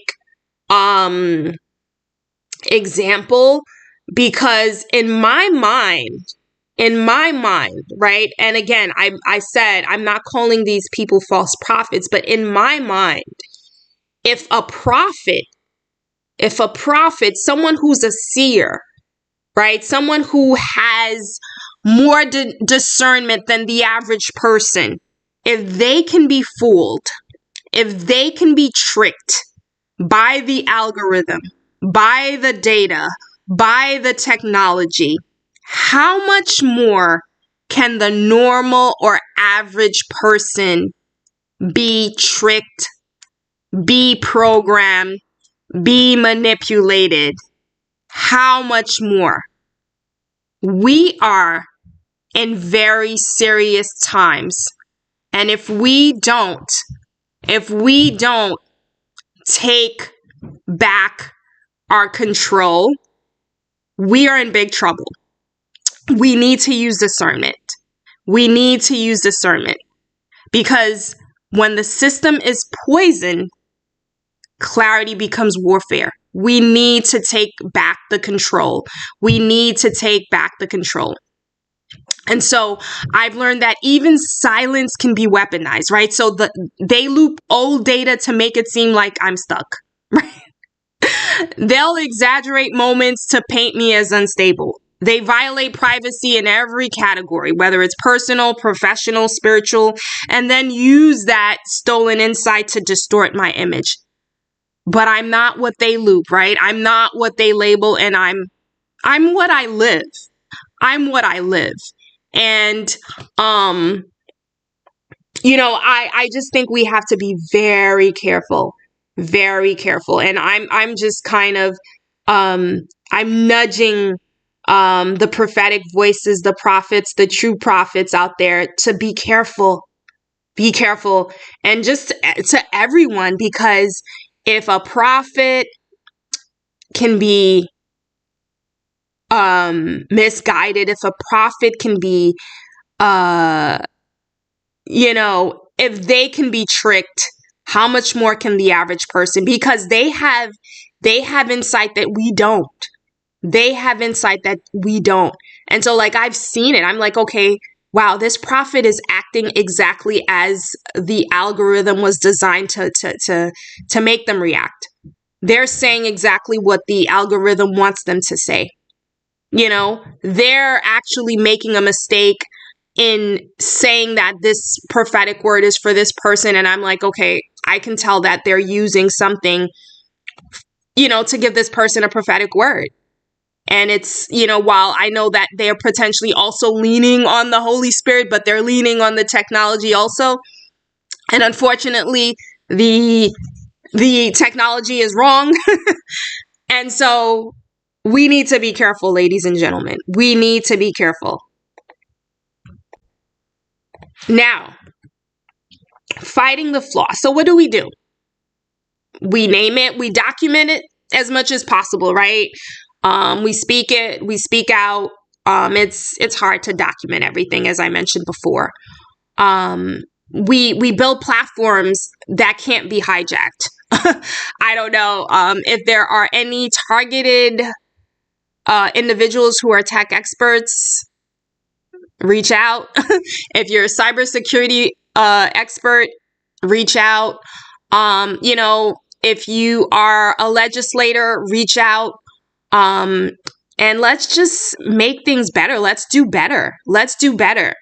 example because in my mind, right? And again, I said, I'm not calling these people false prophets, but in my mind, if a prophet, someone who's a seer, right? Someone who has more discernment than the average person, if they can be fooled, if they can be tricked by the algorithm, by the data, by the technology, how much more can the normal or average person be tricked, be programmed, be manipulated? How much more? We are in very serious times. And if we don't take back our control, we are in big trouble. We need to use discernment. Because when the system is poisoned, clarity becomes warfare. We need to take back the control. And so I've learned that even silence can be weaponized, right? So they loop old data to make it seem like I'm stuck, right? They'll exaggerate moments to paint me as unstable. They violate privacy in every category, whether it's personal, professional, spiritual, and then use that stolen insight to distort my image. But I'm not what they loop, right? I'm not what they label, and I'm what I live. And, I just think we have to be very careful. And I'm just kind of, I'm nudging, the prophetic voices, the prophets, the true prophets out there to be careful, and just to everyone, because if a prophet can be misguided, if a prophet can be, if they can be tricked, How much more can the average person? Because they have insight that we don't. They have insight that we don't. And so like I've seen it. I'm like, okay, wow, this prophet is acting exactly as the algorithm was designed to make them react. They're saying exactly what the algorithm wants them to say. You know, they're actually making a mistake in saying that this prophetic word is for this person. And I'm like, okay, I can tell that they're using something, you know, to give this person a prophetic word. And it's, you know, while I know that they're potentially also leaning on the Holy Spirit, but they're leaning on the technology also. And unfortunately, the technology is wrong. And so we need to be careful, ladies and gentlemen. We need to be careful. Now, fighting the flaw. So what do? We name it, we document it as much as possible, right? We speak it, we speak out. It's hard to document everything, as I mentioned before. We build platforms that can't be hijacked. I don't know if there are any targeted individuals who are tech experts. Reach out. If you're a cybersecurity expert, reach out. You know, if you are a legislator, reach out. And let's just make things better. Let's do better. Let's do better.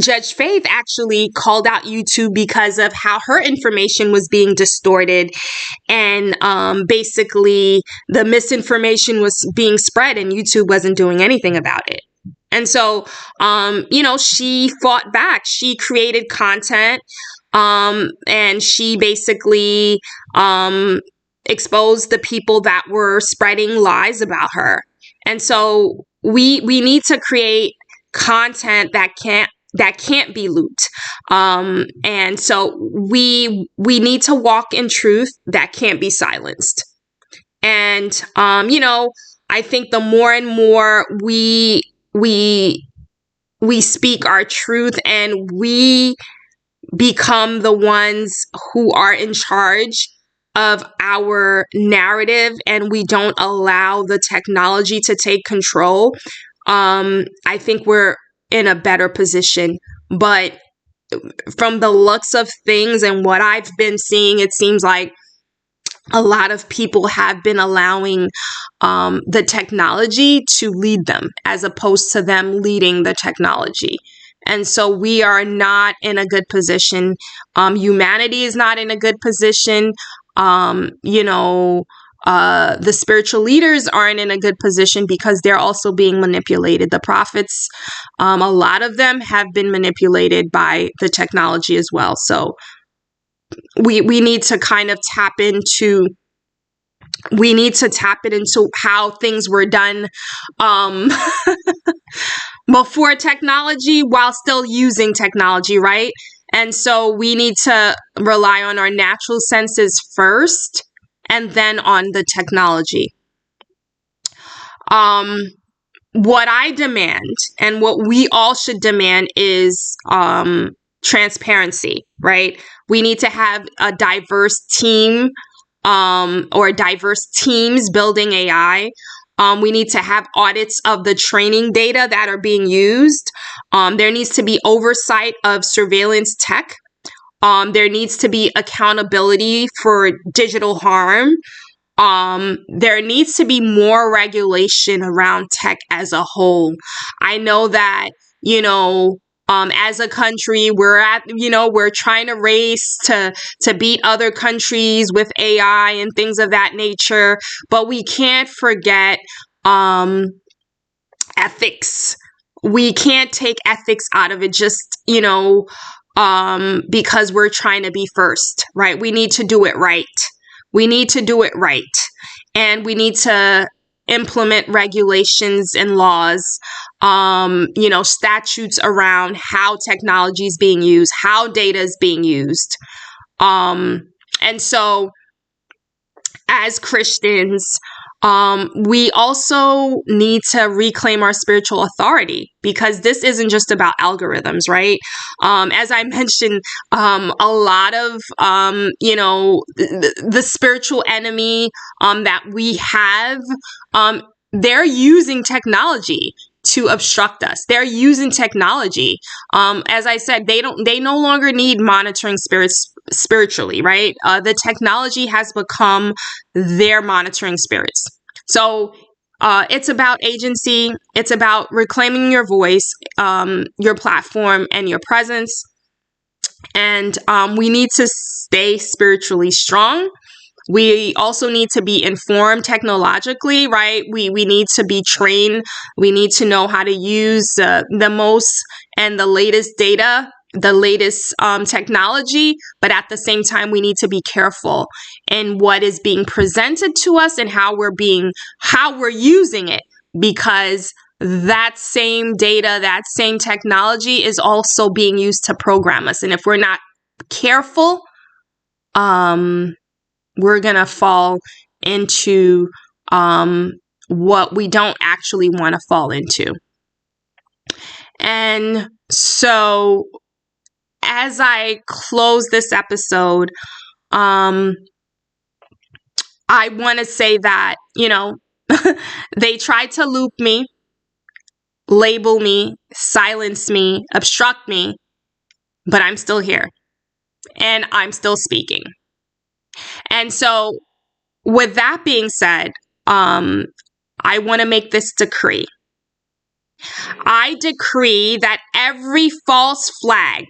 Judge Faith actually called out YouTube because of how her information was being distorted, and basically the misinformation was being spread and YouTube wasn't doing anything about it. And so, you know, she fought back. She created content, and she basically exposed the people that were spreading lies about her. And so we need to create content that can't be looped. And so we need to walk in truth that can't be silenced. And, you know, I think the more and more we speak our truth and we become the ones who are in charge of our narrative, and we don't allow the technology to take control, I think we're in a better position. But from the looks of things and what I've been seeing, it seems like a lot of people have been allowing the technology to lead them as opposed to them leading the technology. And so we are not in a good position. Humanity is not in a good position. You know, the spiritual leaders aren't in a good position because they're also being manipulated. The prophets, a lot of them have been manipulated by the technology as well. So we need to kind of tap into how things were done before technology while still using technology, right? And so we need to rely on our natural senses first and then on the technology. What I demand and what we all should demand is transparency, right? We need to have a diverse team or diverse teams building AI. We need to have audits of the training data that are being used. There needs to be oversight of surveillance tech. There needs to be accountability for digital harm. There needs to be more regulation around tech as a whole. I know that, you know, as a country, we're trying to race to beat other countries with AI and things of that nature, but we can't forget ethics. We can't take ethics out of it just, you know, because we're trying to be first, right? We need to do it right. We need to do it right. And we need to implement regulations and laws, you know, statutes around how technology is being used, how data is being used. And so as Christians, We also need to reclaim our spiritual authority, because this isn't just about algorithms, right? As I mentioned, a lot of, the spiritual enemy that we have, they're using technology to obstruct us. They're using technology. As I said, they no longer need monitoring spiritually, right? The technology has become their monitoring spirits. So it's about agency. It's about reclaiming your voice, your platform, and your presence. And we need to stay spiritually strong. We also need to be informed technologically, right? We need to be trained. We need to know how to use the most and the latest data, the latest technology. But at the same time, we need to be careful in what is being presented to us and how we're using it, because that same data, that same technology is also being used to program us. And if we're not careful, we're going to fall into what we don't actually want to fall into. And so as I close this episode, I want to say that, they tried to loop me, label me, silence me, obstruct me, but I'm still here and I'm still speaking. And so with that being said, I want to make this decree. I decree that every false flag,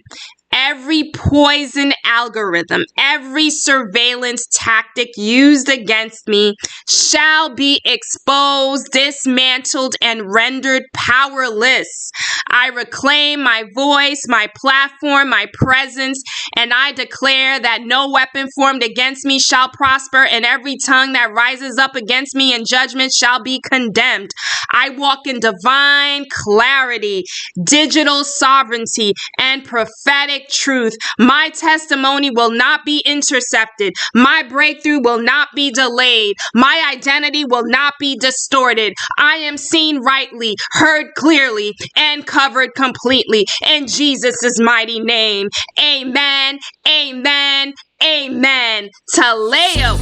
every poison algorithm, every surveillance tactic used against me shall be exposed, dismantled, and rendered powerless. I reclaim my voice, my platform, my presence, and I declare that no weapon formed against me shall prosper, and every tongue that rises up against me in judgment shall be condemned. I walk in divine clarity, digital sovereignty, and prophetic truth. My testimony will not be intercepted. My breakthrough will not be delayed. My identity will not be distorted. I am seen rightly, heard clearly, and covered completely in Jesus' mighty name. Amen. Amen. Amen. Taleo.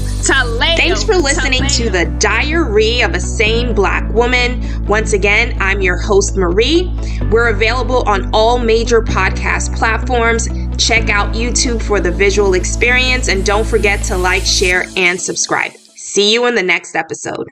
Thanks for listening to the Dire-Rie of a Sane Black Woman. Once again, I'm your host, Marie. We're available on all major podcast platforms. Check out YouTube for the visual experience, and don't forget to like, share, and subscribe. See you in the next episode.